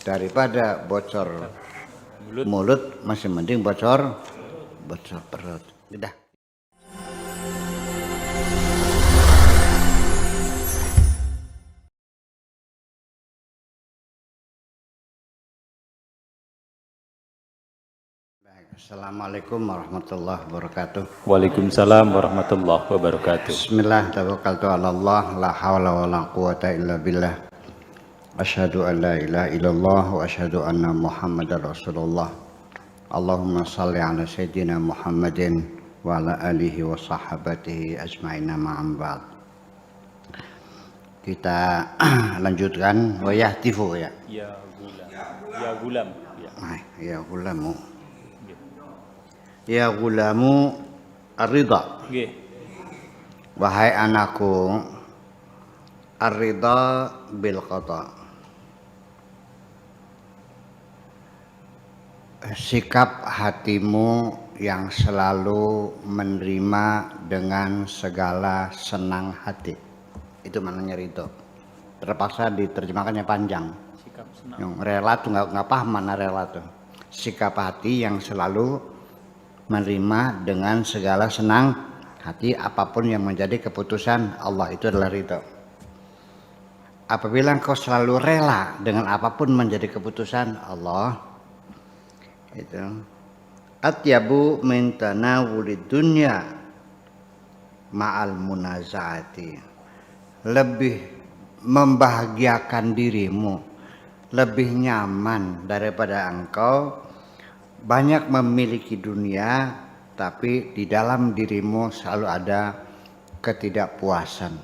daripada bocor mulut masih mending bocor perut. Udah. Assalamualaikum warahmatullahi wabarakatuh. Waalaikumsalam warahmatullahi wabarakatuh. Bismillah, tawakkaltu 'ala Allah, la haula wala quwata illa billah. Asyhadu an la ilaha illallah wa asyhadu anna Muhammadar Rasulullah. Allahumma shalli 'ala sayyidina Muhammadin wa 'ala alihi wa sahbihi ajma'in ma'am ba'd. Kita lanjutkan wa yahtifu ya. Ya gulam. Ya gulamu. Ya gulamu ar-ridha. Nggih. Wahai anakku, ar-ridha bil qada. Sikap hatimu yang selalu menerima dengan segala senang hati. Itu maknanya ridha. Terpaksa diterjemahkannya panjang. Sikap senang. Yang rela tuh nggak paham mana rela tuh. Sikap hati yang selalu menerima dengan segala senang hati apapun yang menjadi keputusan Allah, itu adalah ridha. Apabila engkau selalu rela dengan apapun menjadi keputusan Allah, itu atyabu min tanawulid dunya ma'al munazaati, lebih membahagiakan dirimu, lebih nyaman daripada engkau banyak memiliki dunia, tapi di dalam dirimu selalu ada ketidakpuasan.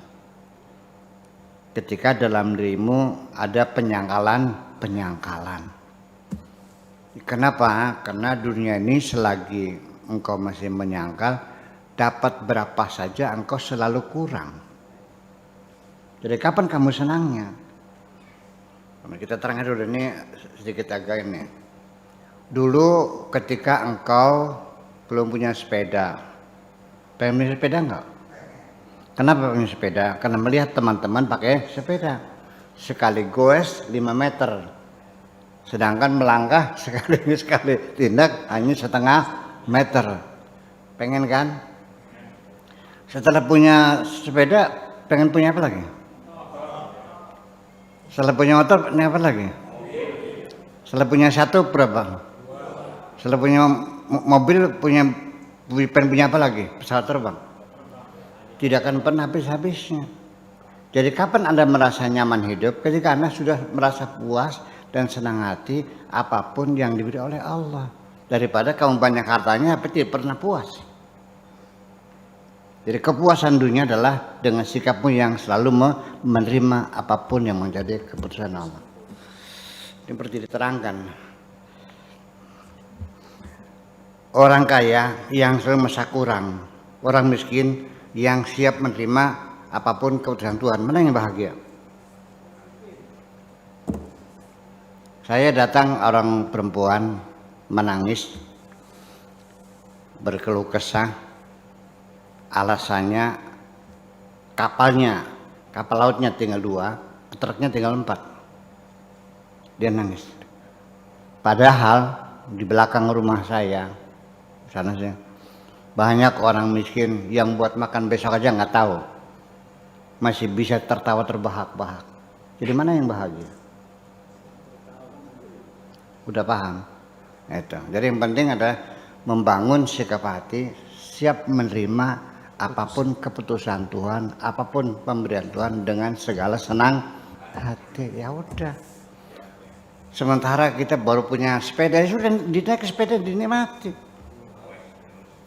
Ketika dalam dirimu ada penyangkalan. Kenapa? Karena dunia ini selagi engkau masih menyangkal, dapat berapa saja engkau selalu kurang. Jadi kapan kamu senangnya? Kita terangkan dulu ini sedikit agak ini. Dulu ketika engkau belum punya sepeda, pengen punya sepeda enggak? Kenapa punya sepeda? Karena melihat teman-teman pakai sepeda. Sekali goes 5 meter. Sedangkan melangkah sekali tindak hanya setengah meter. Pengen kan? Setelah punya sepeda, pengen punya apa lagi? Setelah punya motor, punya apa lagi? Setelah punya satu berapa? Setelah punya mobil, pengen punya apa lagi? Pesawat terbang. Tidak akan pernah habis-habisnya. Jadi kapan Anda merasa nyaman hidup? Ketika Anda sudah merasa puas dan senang hati apapun yang diberi oleh Allah. Daripada kamu banyak hartanya tapi tidak pernah puas. Jadi kepuasan dunia adalah dengan sikapmu yang selalu menerima apapun yang menjadi keputusan Allah. Ini seperti diterangkan. Orang kaya yang selalu merasa kurang, orang miskin yang siap menerima apapun keputusan Tuhan. Mana yang bahagia? Saya datang orang perempuan menangis, berkeluh kesah, alasannya kapal lautnya tinggal 2, truknya tinggal 4. Dia nangis. Padahal di belakang rumah saya, sana sih, banyak orang miskin yang buat makan besok aja nggak tahu, masih bisa tertawa terbahak-bahak. Jadi mana yang bahagia? Udah paham? Itu. Jadi yang penting adalah membangun sikap hati, siap menerima apapun keputusan Tuhan, apapun pemberian Tuhan dengan segala senang hati. Ya udah. Sementara kita baru punya sepeda, sudah dinaik sepeda dinikmati.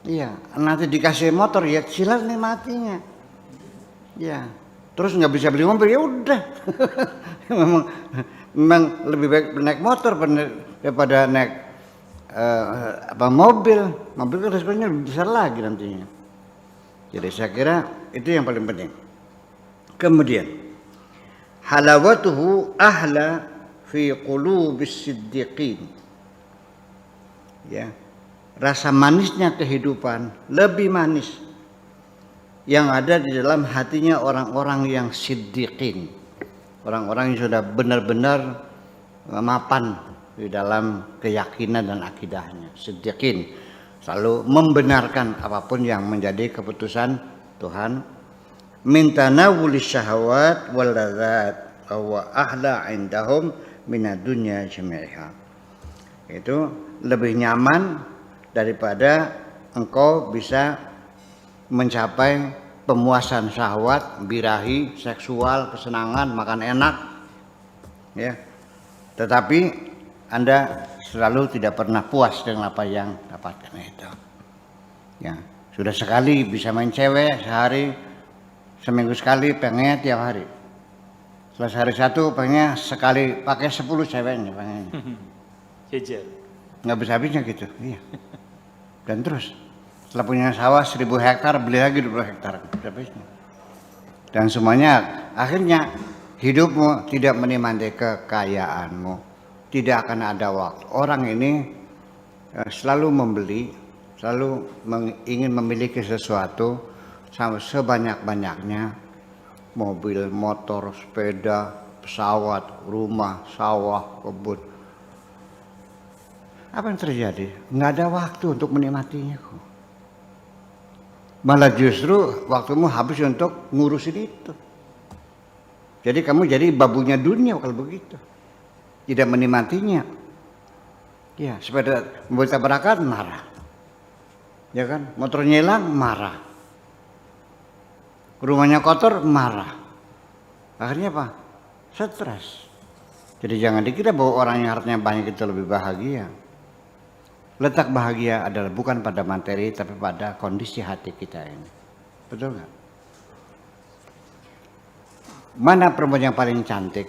Iya, nanti dikasih motor ya silat nikmatinya. Ya, terus nggak bisa beli mobil ya udah. memang lebih baik naik motor daripada naik mobil. Mobil kan resikonya lebih besar lagi nantinya. Jadi saya kira itu yang paling penting. Kemudian halawatuhu ahla fi qulubis siddiqin. Ya. Rasa manisnya kehidupan lebih manis yang ada di dalam hatinya orang-orang yang siddiqin, orang-orang yang sudah benar-benar mapan di dalam keyakinan dan akidahnya. Siddiqin, selalu membenarkan apapun yang menjadi keputusan Tuhan. Min tanawuli syahawat wal ladzat wa ahla indahum minad dunya jami'iha. Itu lebih nyaman daripada engkau bisa mencapai pemuasan syahwat, birahi, seksual, kesenangan, makan enak, ya. Tetapi Anda selalu tidak pernah puas dengan apa yang dapatkan itu. Ya, sudah sekali bisa main cewek sehari, seminggu sekali pengen tiap hari. Setelah sehari satu pengen sekali pakai 10 ceweknya pengen. Jejer. Nggak bisa habisnya gitu, iya. Dan terus setelah punya sawah 1000 hektar beli lagi 20 hektar habisnya. Dan semuanya akhirnya hidupmu tidak menikmati kekayaanmu, tidak akan ada waktu. Orang ini selalu membeli, selalu ingin memiliki sesuatu sama sebanyak-banyaknya, mobil, motor, sepeda, pesawat, rumah, sawah, kebun. Apa yang terjadi? Nggak ada waktu untuk menikmatinya kok. Malah justru waktumu habis untuk ngurusin itu. Jadi kamu jadi babunya dunia kalau begitu. Tidak menikmatinya. Ya, sepeda mobil tabrakan marah. Ya kan? Motornya hilang marah. Rumahnya kotor marah. Akhirnya apa? Stres. Jadi jangan dikira bahwa orang yang hartanya banyak itu lebih bahagia. Letak bahagia adalah bukan pada materi tapi pada kondisi hati kita ini. Betul nggak? Mana perempuan yang paling cantik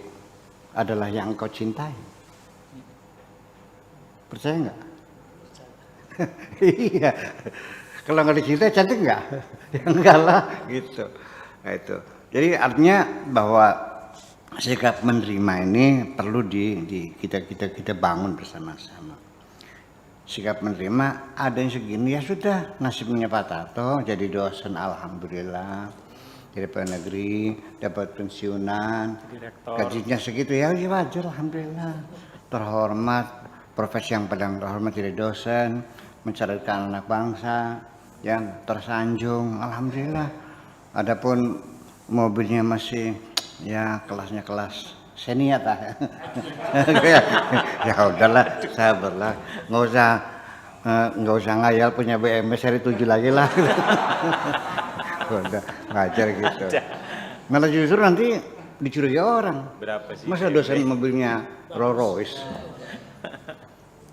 adalah yang engkau cintai. Percaya nggak? Iya. Kalau nggak dicintai cantik nggak? Ya enggak lah gitu. Nah, itu. Jadi artinya bahwa sikap menerima ini perlu kita bangun bersama-sama. Sikap menerima ada yang segini ya sudah, nasibnya Pak Tato jadi dosen alhamdulillah, jadi pegawai negeri, dapat pensiunan, Direktor. gajinya segitu ya wajar alhamdulillah, terhormat, profesi yang paling terhormat jadi dosen, mencerdaskan anak bangsa, yang tersanjung alhamdulillah. Adapun mobilnya masih ya kelasnya kelas seniat ah. Ya udahlah, sabarlah, nggak usah ngayal punya BMW seri 7 lagi lah. Udah ngajar gitu. Malah justru nanti dicurigai orang. Berapa sih? Masa dosen mobilnya Rolls Royce?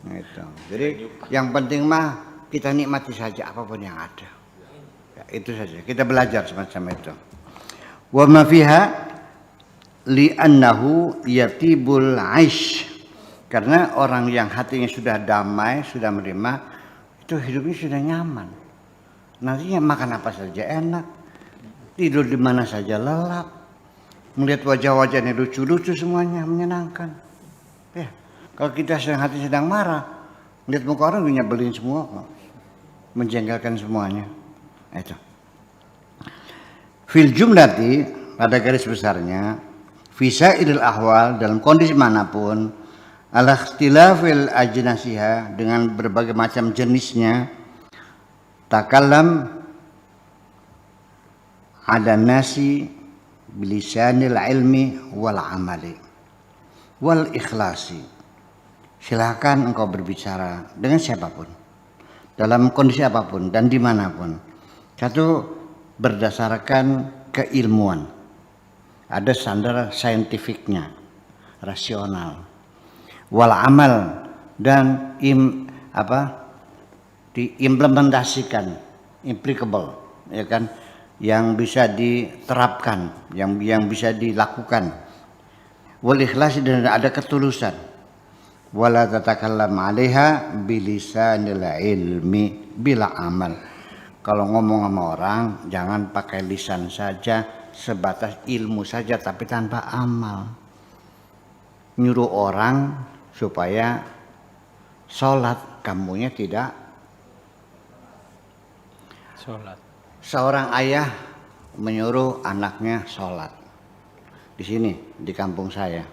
Gitu. Jadi yang penting mah kita nikmati saja apapun yang ada. Ya, itu saja. Kita belajar semacam itu. Wa ma fiha li'annahu yatibul aish, karena orang yang hatinya sudah damai, sudah menerima, itu hidupnya sudah nyaman. Nantinya makan apa saja enak, tidur di mana saja lelap, melihat wajah-wajahnya lucu-lucu semuanya menyenangkan. Ya, kalau kita hati sedang marah, lihat muka orang nyebelin semua kok, menjengkelkan semuanya. Itu. Fil jumlati, pada garis besarnya, fisaidil ahwal, dalam kondisi manapun, ala ikhtilafil ajnasiha, dengan berbagai macam jenisnya, takallam ala nasi bilisanil ilmi wal amali wal ikhlasi. Silakan engkau berbicara dengan siapapun, dalam kondisi apapun dan dimanapun. Satu, berdasarkan keilmuan. Ada standar saintifiknya, rasional, wal amal, dan diimplementasikan, applicable, ya kan, yang bisa diterapkan, yang bisa dilakukan. Wal ikhlas, dan ada ketulusan. Wala tatakallam 'alaiha bilisanil ilmi bila amal. Kalau ngomong sama orang jangan pakai lisan saja, sebatas ilmu saja tapi tanpa amal. Nyuruh orang supaya sholat, kamunya tidak Sholat. Seorang ayah menyuruh anaknya sholat. Di sini, di kampung saya.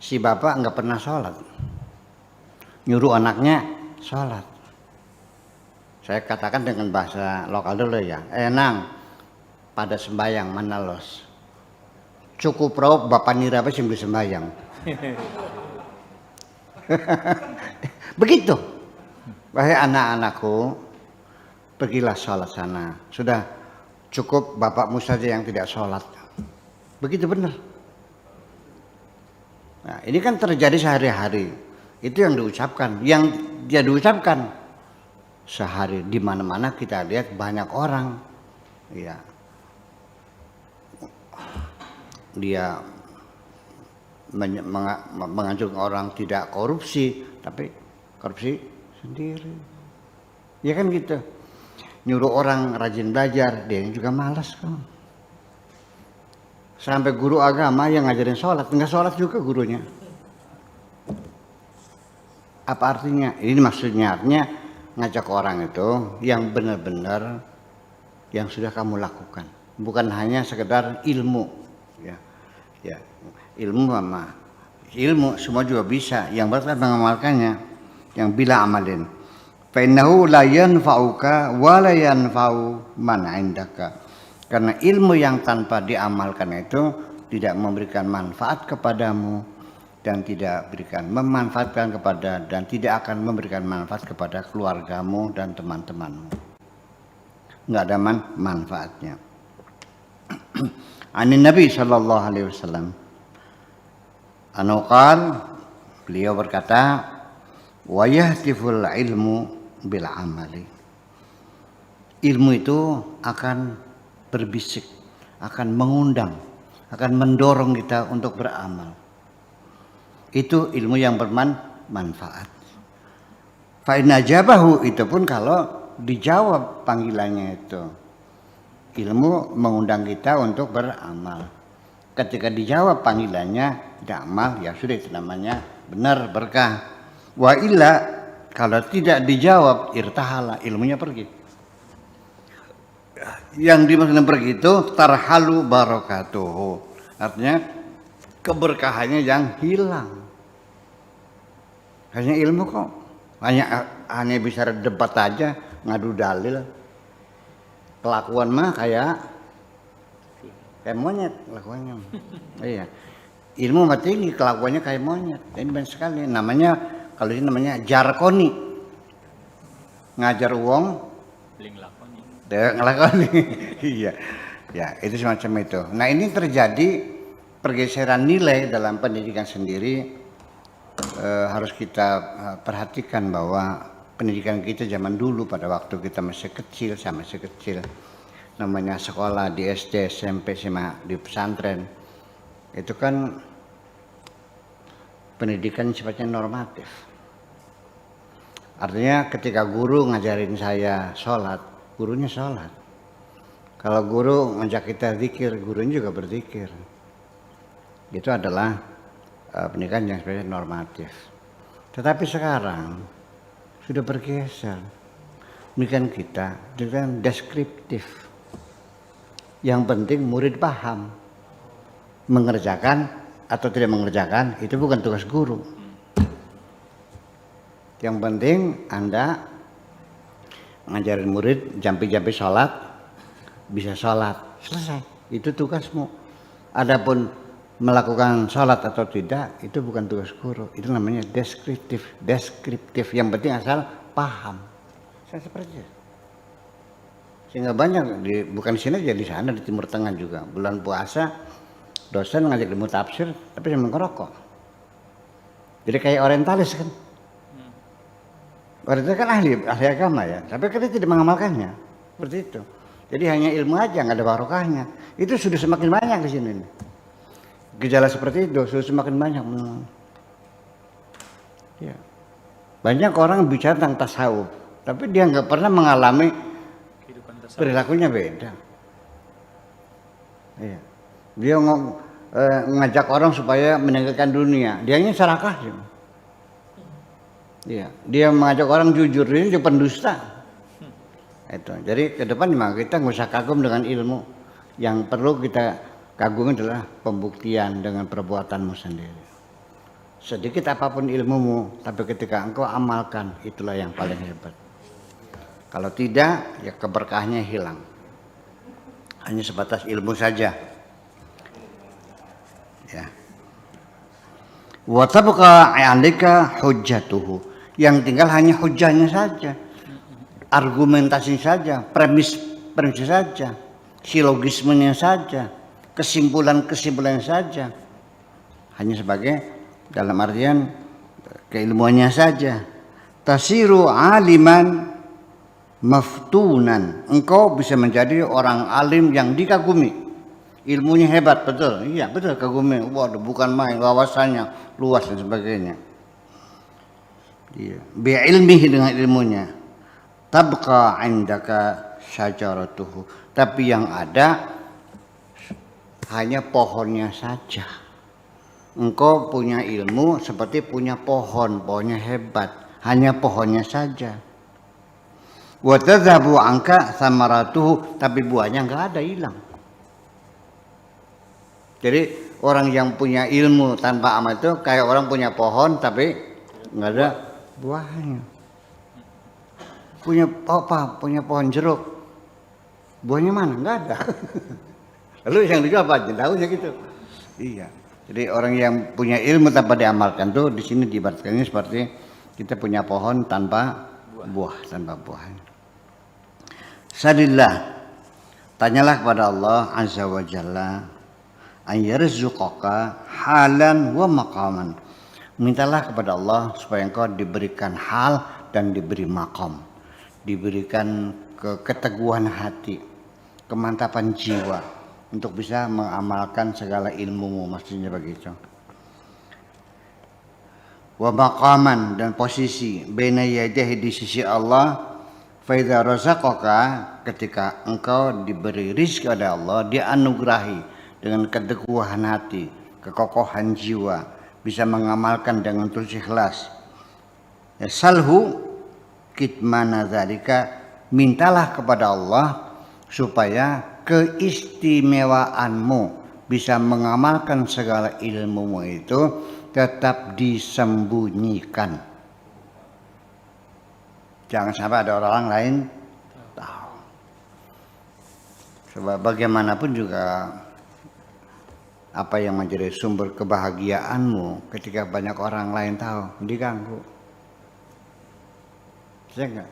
si bapak nggak pernah sholat, nyuruh anaknya sholat. Saya katakan dengan bahasa lokal dulu ya, Nang, pada sembayang mana los? Cukup rob bapak nira apa sih sembayang. Begitu. Wahai anak-anakku, pergilah sholat sana. Sudah cukup bapakmu saja yang tidak sholat. Begitu benar. Nah, ini kan terjadi sehari-hari. Itu yang diucapkan. Yang dia diucapkan sehari, di mana-mana kita lihat banyak orang. Ya. Dia menganjurkan orang tidak korupsi, tapi korupsi sendiri. Ya kan gitu. Nyuruh orang rajin belajar, dia juga malas kan. Sampai guru agama yang ngajarin sholat, enggak sholat juga gurunya. Apa artinya? Ini maksudnya artinya ngajak orang itu yang benar-benar yang sudah kamu lakukan, bukan hanya sekedar ilmu. Ya, ilmu sama ilmu semua juga bisa. Yang berkat mengamalkannya, yang bila amalin. Fa innahu la yanfa'uka wa la yanfa'u man 'indaka. Karena ilmu yang tanpa diamalkan itu tidak memberikan manfaat kepadamu dan tidak berikan memanfaatkan kepada dan tidak akan memberikan manfaat kepada keluargamu dan teman-temanmu. Enggak ada manfaatnya. Anin Nabi sallallahu alaihi wasallam. Anukal beliau berkata, wa yahtiful ilmu bil amali. Ilmu itu akan berbisik, akan mengundang, akan mendorong kita untuk beramal. Itu ilmu yang bermanfaat. Fa in ajabahu, itu pun kalau dijawab panggilannya itu. Ilmu mengundang kita untuk beramal. Ketika dijawab panggilannya tidak amal, ya sudah itu namanya benar berkah. Wa illa, kalau tidak dijawab, irtahala, ilmunya pergi. Yang dimaksud pergi itu tarhalu barakatuhu. Artinya keberkahannya yang hilang. Hanya ilmu kok. Hanya bisa debat aja, ngadu dalil. Kelakuan mah kayak monyet kelakuannya. Iya. Ilmu mah tinggi, kelakuannya kayak monyet. Ini banyak sekali. Namanya kalau ini namanya jarkoni. Ngajar uang Bling lakoni. ngelakoni. Iya. Ya, itu semacam itu. Nah, ini terjadi pergeseran nilai dalam pendidikan sendiri. Harus kita perhatikan bahwa pendidikan kita zaman dulu pada waktu kita masih kecil, namanya sekolah di SD, SMP, SMA, di pesantren, itu kan pendidikan sifatnya normatif. Artinya ketika guru ngajarin saya sholat, gurunya sholat. Kalau guru ngajak kita zikir, gurunya juga berzikir. Itu adalah pendidikan yang sifatnya normatif. Tetapi sekarang sudah bergeser. Pendidikan kita dengan deskriptif. Yang penting murid paham. Mengerjakan atau tidak mengerjakan itu bukan tugas guru. Yang penting Anda ngajarin murid jampi-jampi sholat, bisa sholat, selesai. Itu tugasmu. Adapun melakukan sholat atau tidak itu bukan tugas guru. Itu namanya deskriptif. Yang penting asal paham. Saya seperti itu. Sehingga banyak bukan di sini aja, di sana di Timur Tengah juga. Bulan puasa dosen ngajak ilmu tafsir tapi sambil ngerokok. Jadi kayak orientalis kan. Orientalis kan ahli agama ya, tapi kita tidak mengamalkannya. Seperti itu. Jadi hanya ilmu aja, nggak ada barokahnya. Itu sudah semakin banyak di sini. Gejala seperti itu sudah semakin banyak. Ya. Banyak orang bicara tentang tasawuf, tapi dia nggak pernah mengalami perilakunya beda. Iya. Dia ngajak orang supaya meninggalkan dunia, dianya serakah. Iya. Dia mengajak orang jujur, ini dia pendusta. Itu. Jadi ke depan memang kita nggak usah kagum dengan ilmu. Yang perlu kita kagumi adalah pembuktian dengan perbuatanmu sendiri. Sedikit apapun ilmumu, tapi ketika engkau amalkan, itulah yang paling hebat. Kalau tidak, ya keberkahnya hilang. Hanya sebatas ilmu saja. Ya. Wa tabqa 'alika hujjatuhu. Yang tinggal hanya hujahnya saja. Argumentasi saja, premis saja, silogismenya saja, kesimpulan saja. Hanya sebagai dalam artian keilmuannya saja. Tasiru aliman maftunan. Engkau bisa menjadi orang alim yang dikagumi. Ilmunya hebat, betul. Iya, betul, kagumi. Waduh, bukan main, wawasannya luas dan sebagainya. Iya, bi'ilmihi, dengan ilmunya. Tabqa 'indaka syajaratuhu. Tapi yang ada hanya pohonnya saja. Engkau punya ilmu seperti punya pohon, pohonnya hebat, hanya pohonnya saja. Wa tadhabu 'anka samaratuhu, tapi buahnya enggak ada, hilang. Jadi orang yang punya ilmu tanpa amal itu kayak orang punya pohon tapi enggak ada buahnya. Punya apa? Punya pohon jeruk. Buahnya mana? Enggak ada. Lalu yang dijual apa? Tahu ya gitu. Iya. Jadi orang yang punya ilmu tanpa diamalkan tuh di sini diibaratkannya seperti kita punya pohon tanpa buah, tanpa buah. Salillah. Tanyalah kepada Allah Azza wa Jalla an yarzuqaka halan wa maqaman. Mintalah kepada Allah supaya engkau diberikan hal dan diberi maqam. Diberikan keteguhan hati, kemantapan jiwa untuk bisa mengamalkan segala ilmumu, maksudnya begitu. Wa maqaman, dan posisi baina yadayhi, di sisi Allah. Fa idza razaqaka, ketika engkau diberi rizki oleh Allah, dianugerahi dengan keteguhan hati, kekokohan jiwa, bisa mengamalkan dengan tulus ikhlas. Ya, salhu kitmana dzalika, mintalah kepada Allah supaya keistimewaanmu bisa mengamalkan segala ilmumu itu tetap disembunyikan. Jangan sampai ada orang lain tahu. Sebab bagaimanapun juga apa yang menjadi sumber kebahagiaanmu ketika banyak orang lain tahu, diganggu. Saya enggak.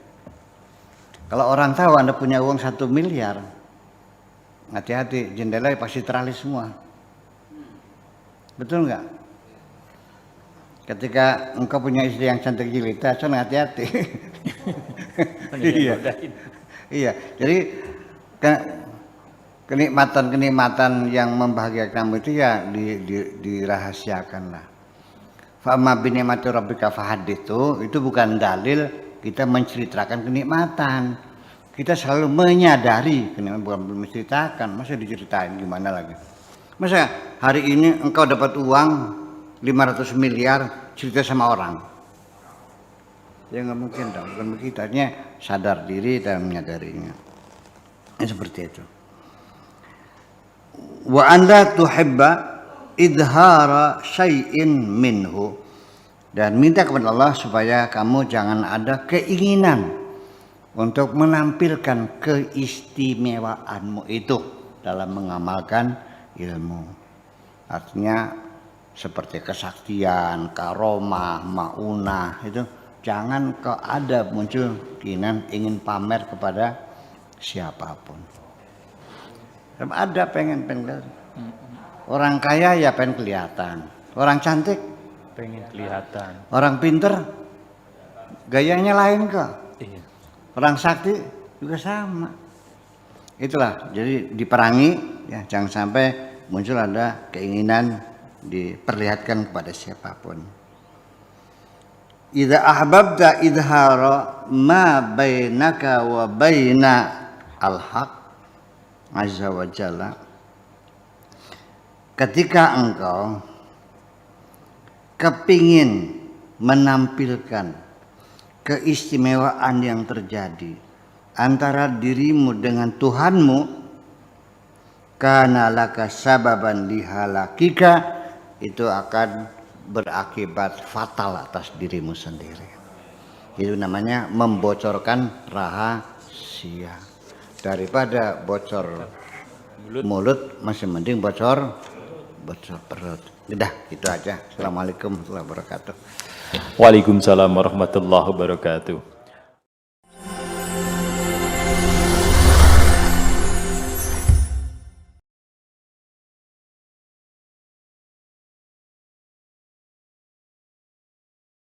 Kalau orang tahu Anda punya uang 1 miliar, hati-hati, jendela pasti teralis semua. Betul enggak? Ketika engkau punya istri yang cantik jelita, hati-hati. Iya. Iya. Jadi kenikmatan yang membahagiakan kamu itu ya dirahasiakanlah. Fa'amma bi ni'mati rabbika fahadits, itu bukan dalil kita menceritakan kenikmatan. Kita selalu menyadari kenikmatan, bukan menceritakan. Masa diceritain gimana lagi? Masa hari ini engkau dapat uang 500 miliar cerita sama orang? Ya nggak mungkin dong, bukan begitu. Artinya sadar diri dan menyadarinya. Seperti itu. Wa anda tuhibba idhara syai'in minhu, dan minta kepada Allah supaya kamu jangan ada keinginan untuk menampilkan keistimewaanmu itu dalam mengamalkan ilmu. Artinya seperti kesaktian, karomah, maunah, itu jangan kau ada muncul keinginan ingin pamer kepada siapapun. Ada pengen kelihatan. Orang kaya ya pengen kelihatan. Orang cantik pengen kelihatan. Orang pinter gayanya lain kok. Iya. Orang sakti juga sama. Itulah, jadi diperangi ya, jangan sampai muncul ada keinginan diperlihatkan kepada siapapun. Idza ahbabta idhara ma bainaka wa baina al-haq azza wa jalla, ketika engkau kepingin menampilkan keistimewaan yang terjadi antara dirimu dengan Tuhanmu, kana laka sababan lihalakika, itu akan berakibat fatal atas dirimu sendiri. Itu namanya membocorkan rahasia. Daripada bocor mulut masih mending bocor perut. Udah gitu aja. Assalamualaikum warahmatullahi wabarakatuh. Waalaikumsalam warahmatullahi wabarakatuh.